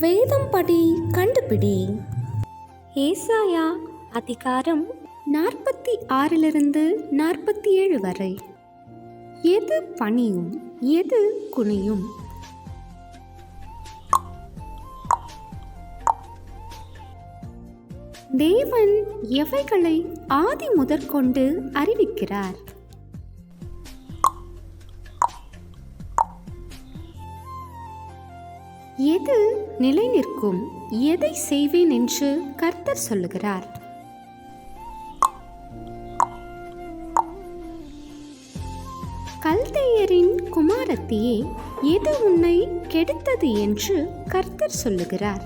வேதம் படி கண்டுபிடி. ஏசாயா அதிகாரம் 46 47 வரை. எது பணியும் எது குனியும்? தேவன் எவைகளை ஆதி முதற்கொண்டு அறிவிக்கிறார்? எது நிலை நிற்கும்? எதை செய்வேன் என்று கர்த்தர் சொல்லுகிறார்? கல்தேயரின் குமாரத்தியே, எது உன்னை கெடுத்தது என்று கர்த்தர் சொல்லுகிறார்?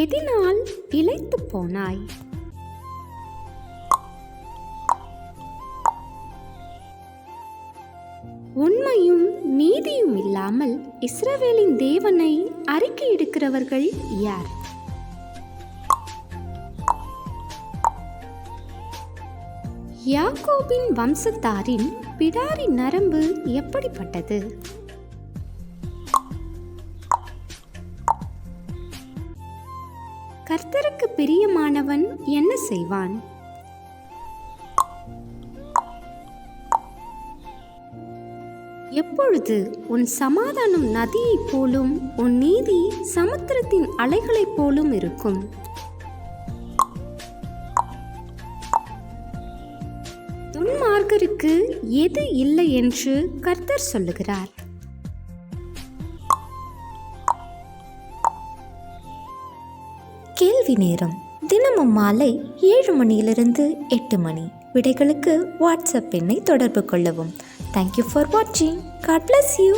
எதினால் இளைத்து போனாய்? உண்மையும் நீதியும் இல்லாமல் இஸ்ரவேலின் தேவனை அறிக்கையிடுகிறவர்கள் யார்? யாக்கோபின் வம்சத்தாரின் பிடாரி நரம்பு எப்படிப்பட்டது? கர்த்தருக்கு பிரியமானவன் என்ன செய்வான்? எப்பொழுது உன் சமாதானம் நதியைப் போலும் உன் நீதி சமுத்திரத்தின் அலைகளைப் போலும் இருக்கும். துன்மார்க்கருக்கு எது இல்லை என்று கர்த்தர் சொல்லுகிறார்? கேள்வி நேரம். தினமும் மாலை 7 மணியிலிருந்து 8 மணி. விடைகளுக்கு வாட்ஸ்அப் எண்ணை தொடர்பு கொள்ளவும். Thank you for watching. God bless you.